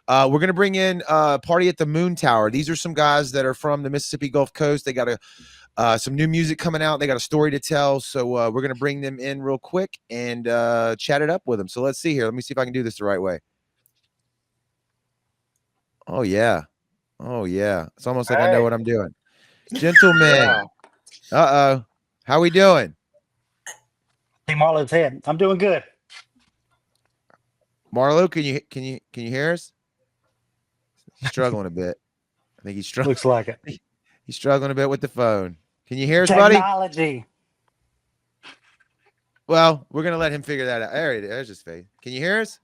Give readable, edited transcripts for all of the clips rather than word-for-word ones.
We're gonna bring in Party at the Moontower. These are some guys that are from the Mississippi Gulf Coast. They got some new music coming out. They got a story to tell. So we're gonna bring them in real quick and chat it up with them. So let's see here. Let me see if I can do this the right way. Oh yeah. Oh yeah. It's almost like I know Hey. what I'm doing. Gentlemen. Yeah. Uh-oh. How we doing? Hey, Marlowe's head. I'm doing good. Marlowe, can you hear us? He's struggling a bit. I think he's struggling. Looks like it. He's struggling a bit with the phone. Can you hear us, buddy? Technology. Well, we're gonna let him figure that out. There it is. There's his face. Can you hear us?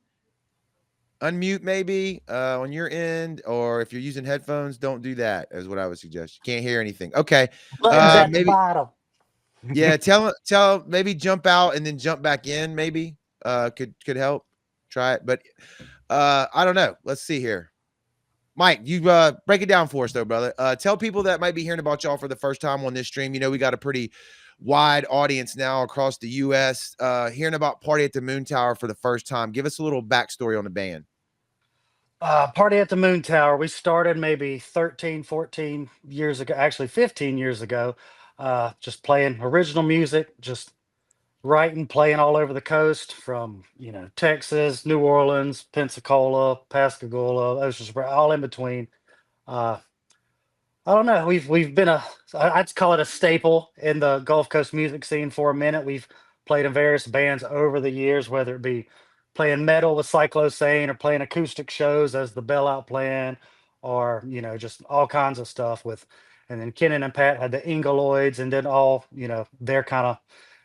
Unmute maybe on your end, or if you're using headphones, don't do that. Is what I would suggest. You can't hear anything. Okay. Buttons at the Maybe. bottom. Yeah. Tell. Maybe jump out and then jump back in. Maybe could help. Try it, but I don't know. Let's see here. Mike, you break it down for us, though, brother. Tell people that might be hearing about y'all for the first time on this stream. You know, we got a pretty wide audience now across the U.S. Hearing about Party at the Moontower for the first time. Give us a little backstory on the band. Party at the Moontower. We started maybe 13, 14 years ago, actually 15 years ago, just playing original music, just writing, playing all over the coast from, Texas, New Orleans, Pensacola, Pascagoula, Ocean Spray, all in between. Uh, I don't know. We've been I'd call it a staple in the Gulf Coast music scene for a minute. We've played in various bands over the years, whether it be playing metal with Cyclosane or playing acoustic shows as the Bell Out Plan, or just all kinds of stuff with. And then Kennon and Pat had the Ingleoids, and then all their kind of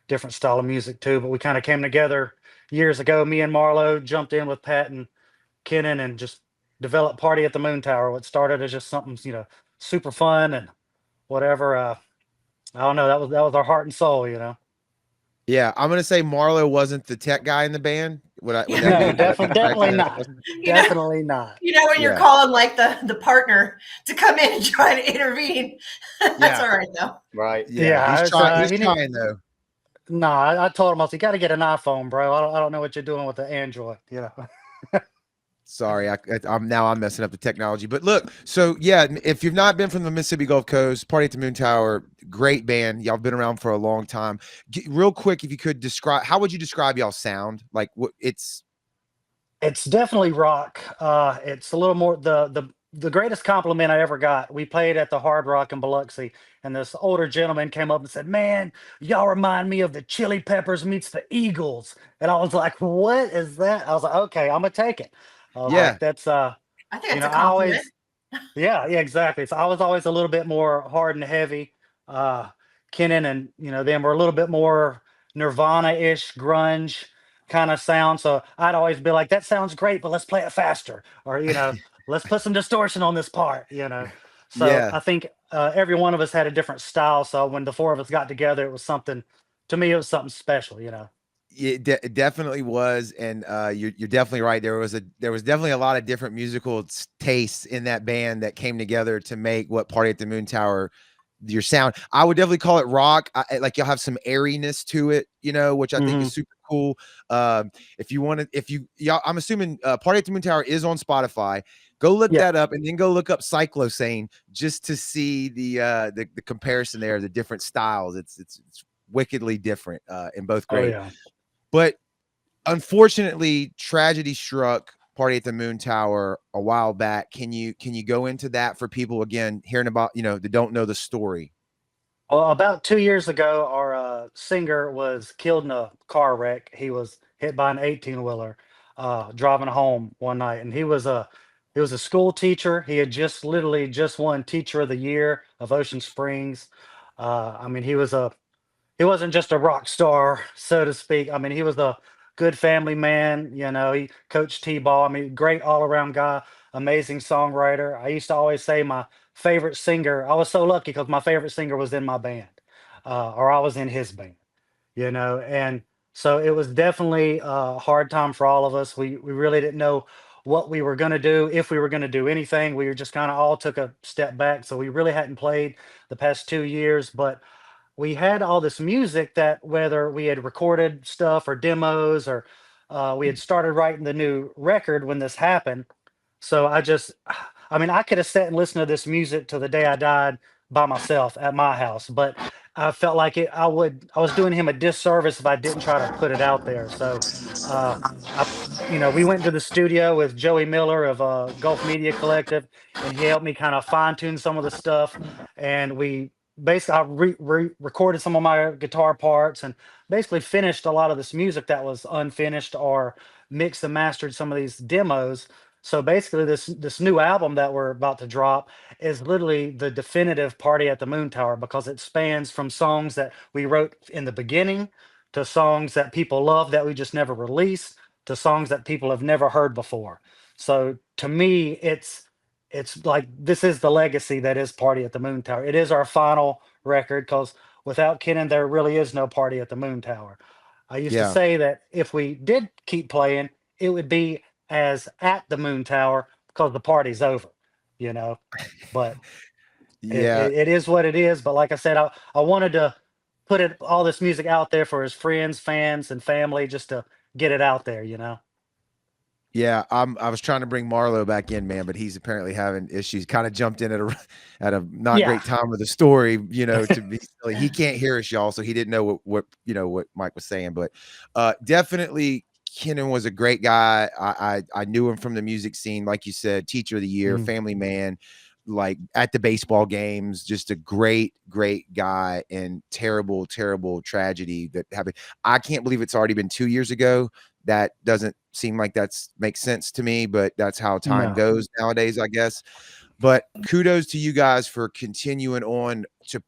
different style of music too. But we kind of came together years ago. Me and Marlowe jumped in with Pat and Kennon and just developed Party at the Moontower. What started as just something super fun and whatever. I don't know. That was our heart and soul. Yeah, I'm gonna say Marlowe wasn't the tech guy in the band. Would that No, be correct? definitely not. You know, Definitely not. when you're Yeah. calling like the partner to come in and try to intervene. That's Yeah. all right though. Right. Yeah, He's trying. He's trying though. No, I told him, I said, you got to get an iPhone, bro. I don't know what you're doing with the Android. Sorry, I'm messing up the technology. But look, so yeah, if you've not been from the Mississippi Gulf Coast, Party at the Moontower, great band. Y'all been around for a long time. Real quick, if you could describe, how would you describe y'all sound? Like what it's definitely rock. It's a little more the greatest compliment I ever got. We played at the Hard Rock in Biloxi, and this older gentleman came up and said, "Man, y'all remind me of the Chili Peppers meets the Eagles." And I was like, "What is that?" I was like, "Okay, I'm gonna take it." I was Yeah. like, "That's I think that's a I compliment. always, yeah, exactly." So I was always a little bit more hard and heavy. Uh, Kennon and them were a little bit more Nirvana-ish, grunge kind of sound. So I'd always be like, "That sounds great, but let's play it faster," or "Let's put some distortion on this part." So Yeah. I think every one of us had a different style. So when the four of us got together, it was something. To me, it was something special. It definitely was, and you're definitely right. There was definitely a lot of different musical tastes in that band that came together to make what Party at the Moontower your sound. I would definitely call it rock. Like you'll have some airiness to it, which I think is super cool. If you want to, y'all, I'm assuming Party at the Moontower is on Spotify. Go look Yeah. that up, and then go look up Cyclosane just to see the comparison there, the different styles. It's wickedly different and both great. Oh yeah. But unfortunately, tragedy struck Party at the Moontower a while back. Can you go into that for people again hearing about that don't know the story? Well, about 2 years ago, our singer was killed in a car wreck. He was hit by an 18-wheeler driving home one night, and he was a school teacher. He had literally just won Teacher of the Year of Ocean Springs. I mean, he wasn't just a rock star, so to speak. I mean, he was a good family man. He coached t-ball. I mean, great all-around guy, amazing songwriter. I used to always say my favorite singer. I was so lucky because my favorite singer was in my band, or I was in his band. And so it was definitely a hard time for all of us. We really didn't know what we were going to do, if we were going to do anything. We were just kind of all took a step back. So we really hadn't played the past 2 years, but we had all this music that whether we had recorded stuff or demos or we had started writing the new record when this happened. So I mean, I could have sat and listened to this music till the day I died by myself at my house, but I felt like I was doing him a disservice if I didn't try to put it out there. So, uh, I, we went to the studio with Joey Miller of Gulf Media Collective, and he helped me kind of fine tune some of the stuff. And we basically, I recorded some of my guitar parts and basically finished a lot of this music that was unfinished, or mixed and mastered some of these demos. So basically, this new album that we're about to drop is literally the definitive Party at the Moon Tower, because it spans from songs that we wrote in the beginning to songs that people love that we just never released to songs that people have never heard before. So to me, it's like this is the legacy that is Party at the Moon Tower. It is our final record, because without Kennon, there really is no Party at the Moon Tower. I used to Yeah. say that if we did keep playing, it would be as at the Moon Tower, because the party's over, you know. But Yeah. it is what it is. But like I said, I wanted to put all this music out there for his friends, fans, and family, just to get it out there, you know. Yeah, I was trying to bring Marlowe back in, man, but he's apparently having issues. Kind of jumped in at a at a not Yeah. great time of the story, to be silly. He can't hear us, y'all, so he didn't know what Mike was saying. But definitely Kennon was a great guy. I knew him from the music scene, like you said, teacher of the year, Mm. family man, like at the baseball games, just a great guy. And terrible tragedy that happened. I can't believe it's already been 2 years ago. That doesn't seem like makes sense to me, but that's how time No. goes nowadays, I guess. But kudos to you guys for continuing on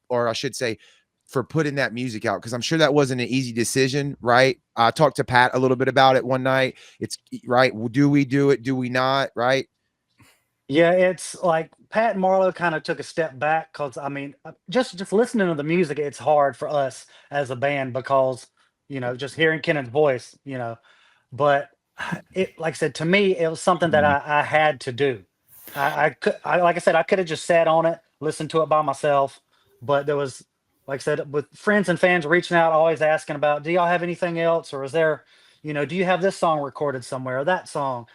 or I should say, for putting that music out, because I'm sure that wasn't an easy decision, right? I talked to Pat a little bit about it one night. It's right. Do we do it? Do we not? Right? Yeah, it's like Pat and Marlowe kind of took a step back, because I mean, just listening to the music, it's hard for us as a band, because just hearing Kennon's voice, But it, like I said, to me, it was something that I had to do. Like I said, I could have just sat on it, listened to it by myself, but there was, like I said, with friends and fans reaching out, always asking about, do y'all have anything else, or is there, do you have this song recorded somewhere, or that song?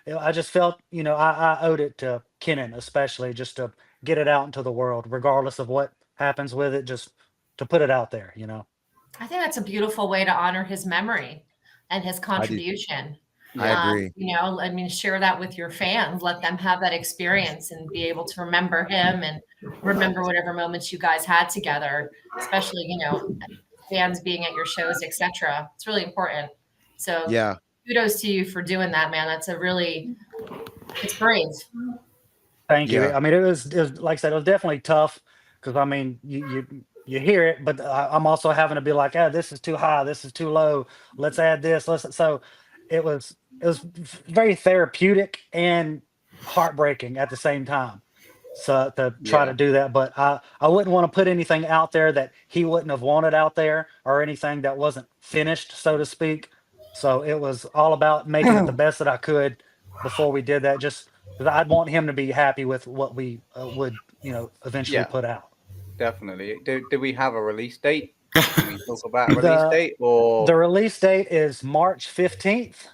I just felt, I owed it to Kennon, especially, just to get it out into the world, regardless of what happens with it, just to put it out there. I think that's a beautiful way to honor his memory and his I do. contribution. I agree. I mean, share that with your fans, let them have that experience and be able to remember him and remember whatever moments you guys had together, especially, fans being at your shows, etc. It's really important. So Yeah. kudos to you for doing that, man. It's brave. Thank you. Yeah. I mean, it was like I said, it was definitely tough, because I mean, you hear it, but I'm also having to be like, oh, this is too high, this is too low. Let's add this. So it was very therapeutic and heartbreaking at the same time. So to try to Yeah. do that, but I wouldn't want to put anything out there that he wouldn't have wanted out there, or anything that wasn't finished, so to speak. So it was all about making it the best that I could before we did that, just because I'd want him to be happy with what we would, eventually Yeah, put out. definitely. Do we have a release date? Can we talk about a release The date or the release date is March 15th,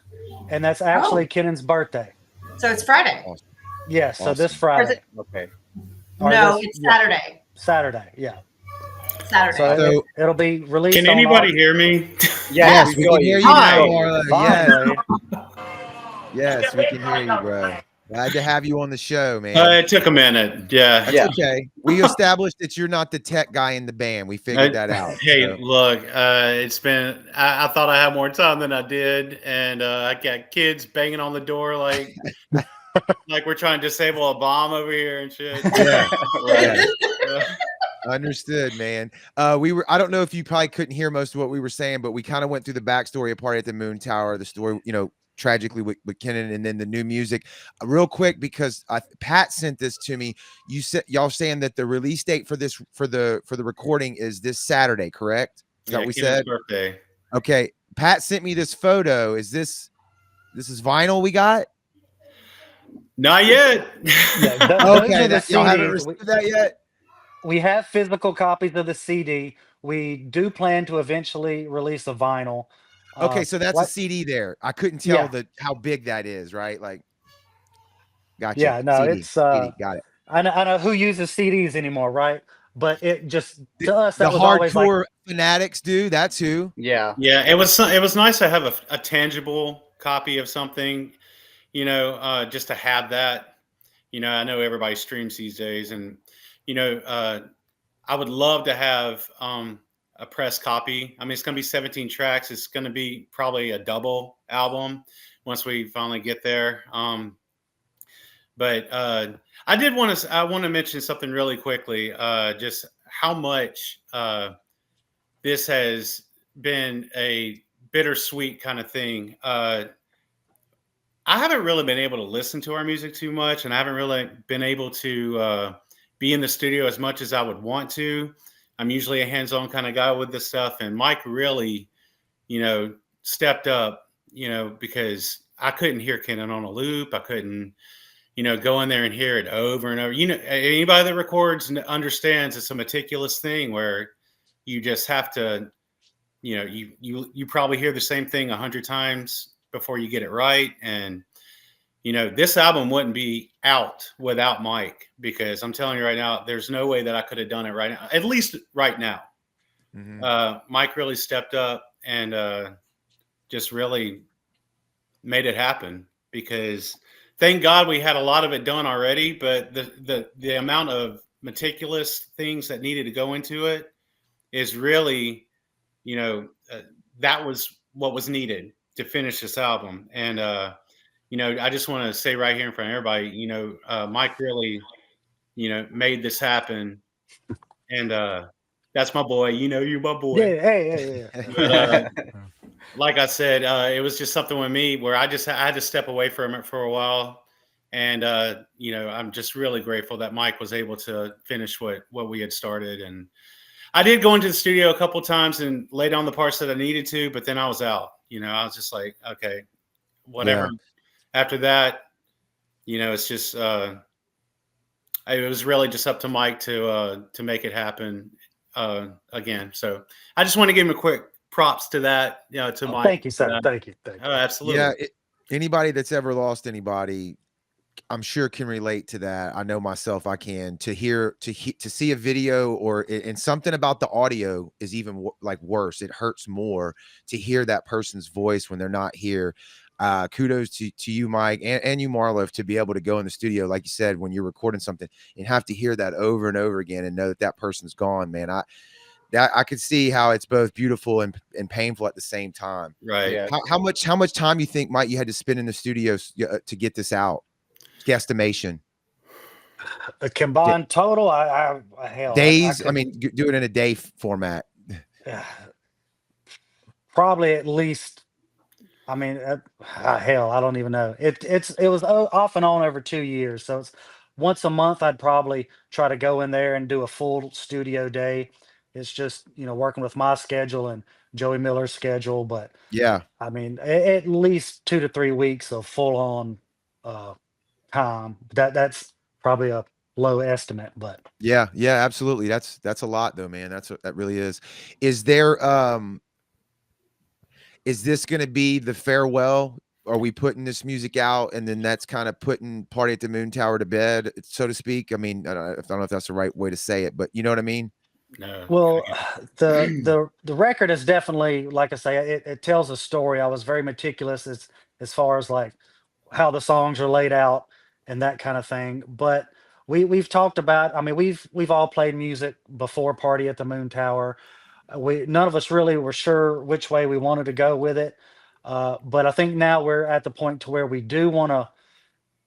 and that's actually Oh, Kennon's birthday. so it's Friday. Awesome. Yes, so this Awesome. Or is it? Friday, okay? or No, this, it's yeah, Saturday. Saturday, yeah. Saturday. So So it'll be released Can on anybody August. hear me? Yes, yes, we we got can hear you. you We now, Hi. got you. Marla. Finally. Yes, we can hear you, bro. Glad to have you on the show, man. It took a minute. Yeah. That's Yeah. okay. We established that you're not the tech guy in the band. We figured that out. Hey, So, look, it's been, I thought I had more time than I did. And I got kids banging on the door like we're trying to disable a bomb over here and shit. yeah, Right. yeah. Uh, Understood, man. I don't know if you probably couldn't hear most of what we were saying, but we kind of went through the backstory of Party at the Moon Tower, the story, tragically with Kennon, and then the new music. Real quick, because Pat sent this to me. You said y'all saying that the release date for this for the recording is this Saturday, correct? Is that yeah, what we Kennan's said? birthday. Okay. Pat sent me this photo. Is this is vinyl we got? Not yet. Yeah, those Okay, are the y'all haven't CDs. received that yet? We have physical copies of the CD. We do plan to eventually release a vinyl. Okay, so that's a What? CD there. I couldn't tell Yeah. how big that is, right? Like, Gotcha. Yeah, no, CD. it's CD. Got it. I know who uses CDs anymore, right? But it just The, to us the that was always like, hardcore fanatics do. That's who. Yeah. Yeah, it was nice to have a tangible copy of something, just to have that. I know everybody streams these days, and you know, uh, I would love to have a press copy. I mean, it's going to be 17 tracks. It's going to be probably a double album once we finally get there. But I want to mention something really quickly. Just how much this has been a bittersweet kind of thing. I haven't really been able to listen to our music too much, and I haven't really been able to be in the studio as much as I would want to. I'm usually a hands-on kind of guy with this stuff, and Mike really, stepped up, because I couldn't hear Kennon on a loop. I couldn't, go in there and hear it over and over. Anybody that records understands it's a meticulous thing where you just have to, you probably hear the same thing 100 times before you get it right. And this album wouldn't be out without Mike, because I'm telling you right now, there's no way that I could have done it right now, at least right now. Mike really stepped up and just really made it happen, because thank God we had a lot of it done already, but the amount of meticulous things that needed to go into it is really, that was what was needed to finish this album. And I just want to say right here in front of everybody, Mike really, made this happen. And that's my boy. You're my boy. yeah, hey, yeah. But, like I said, it was just something with me where I had to step away from it for a while. And, I'm just really grateful that Mike was able to finish what we had started. And I did go into the studio a couple of times and lay down the parts that I needed to, but then I was out. I was just like, okay, whatever. Yeah. After that, it's just it was really just up to Mike to make it happen again. So I just want to give him a quick props to that. To Mike. Thank you, sir. Thank you. Oh, absolutely. Yeah. Anybody that's ever lost anybody, I'm sure can relate to that. I know myself, I can. To see a video and something about the audio is even like worse. It hurts more to hear that person's voice when they're not here. Kudos to you, Mike, and you, Marlowe, to be able to go in the studio, like you said, when you're recording something and have to hear that over and over again and know that person's gone, man. I could see how it's both beautiful and painful at the same time. Right. Yeah. How much time you think, Mike, you had to spend in the studio to get this out? Guesstimation. A combined total, hell, Days. I mean, do it in a day format. probably at least. I mean, hell, I don't even know. It was off and on over 2 years, so it's once a month. I'd probably try to go in there and do a full studio day. It's just working with my schedule and Joey Miller's schedule, but Yeah. I mean, at least 2 to 3 weeks of full on time. That's probably a low estimate, but Yeah. Absolutely. That's a lot, though, man. That really is. Is there is this going to be the farewell? Are we putting this music out and then that's kind of putting Party at the Moontower to bed, so to speak? I mean, I don't know if that's the right way to say it, but you know what I mean? No. well, the record is definitely, like I say, it tells a story. I was very meticulous as far as like how the songs are laid out and that kind of thing. But we've talked about. I mean, we've all played music before Party at the Moontower. We none of us really were sure which way we wanted to go with it. But I think now we're at the point to where we do want to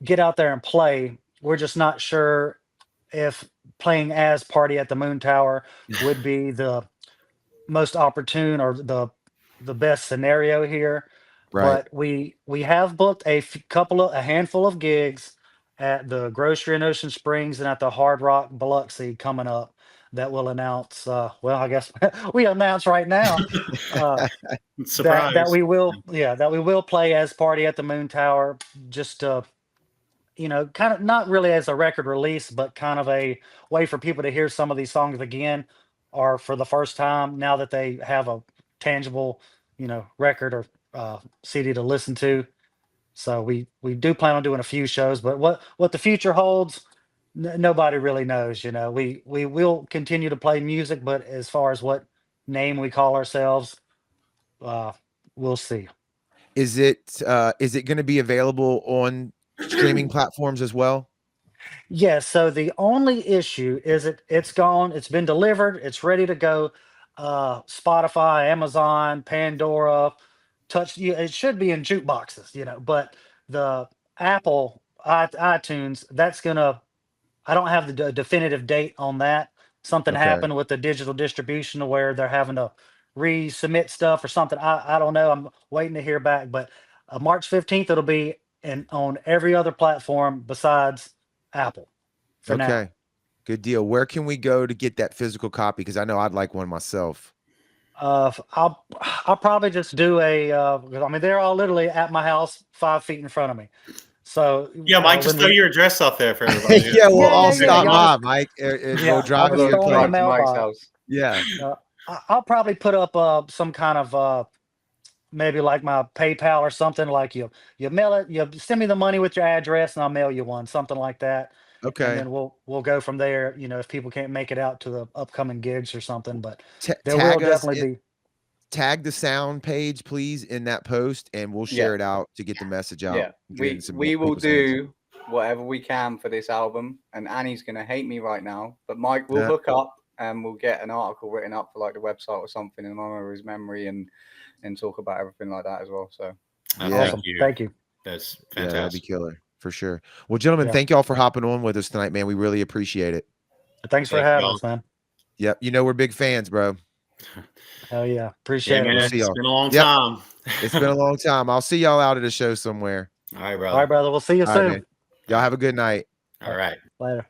get out there and play. We're just not sure if playing as Party at the Moontower would be the most opportune or the best scenario here. Right. But we have booked a handful of gigs at the Grocery in Ocean Springs and at the Hard Rock Biloxi coming up that will announce. Well, I guess we announce right now Surprise. that we will play as Party at the Moontower. Just kind of not really as a record release, but kind of a way for people to hear some of these songs again, or for the first time now that they have a tangible, record or CD to listen to. So we do plan on doing a few shows, but what the future holds, nobody really knows. You know, we will continue to play music, but as far as what name we call ourselves, uh, we'll see. Is it going to be available on streaming platforms as well? Yes. So the only issue is it's gone. It's been delivered. It's ready to go. Spotify, Amazon, Pandora, touch. Yeah, it should be in jukeboxes, you know. But the Apple iTunes, that's gonna. I don't have the definitive date on that. Something Okay. happened with the digital distribution where they're having to resubmit stuff or something. I don't know. I'm waiting to hear back. But March 15th, it'll be on every other platform besides Apple for now. Okay. Good deal. Where can we go to get that physical copy? Because I know I'd like one myself. I'll probably just do I mean, they're all literally at my house 5 feet in front of me. So Yeah, Mike, just when throw we- your address out there for everybody. Yeah, we'll Yeah, all yeah, stop y'all by, just- Mike, and Yeah, we'll drive I'll to just your throw 'em in place. the to Mike's mailbox. house. Yeah. I'll probably put up some kind of maybe like my PayPal or something. Like you mail it, you send me the money with your address, and I'll mail you one, something like that. And Okay. then we'll go from there. You know, if people can't make it out to the upcoming gigs or something, but there Tag will us. definitely be. Tag the sound page, please, in that post, and we'll share it out to get the message out. Yeah, and get it in some we will people's hands. do whatever we can for this album. And Annie's gonna hate me right now, but Mike will Yeah. hook up and we'll get an article written up for like the website or something in honor of his memory and talk about everything like that as well. So Yeah. Awesome. Thank you. That's Yeah, that'd be fantastic. killer for sure. Well, gentlemen, Yeah. thank y'all for hopping on with us tonight, man. We really appreciate it. Thanks for Thank having y'all. us, man. Yep. You know we're big fans, bro. Hell yeah. Yeah, Appreciate man, it. We'll Man. see it's y'all. been a long Yep. time. It's been a long time. I'll see y'all out at a show somewhere. All right, All brother. right, brother. We'll see you All right, soon. man. Y'all have a good night. All right. Later.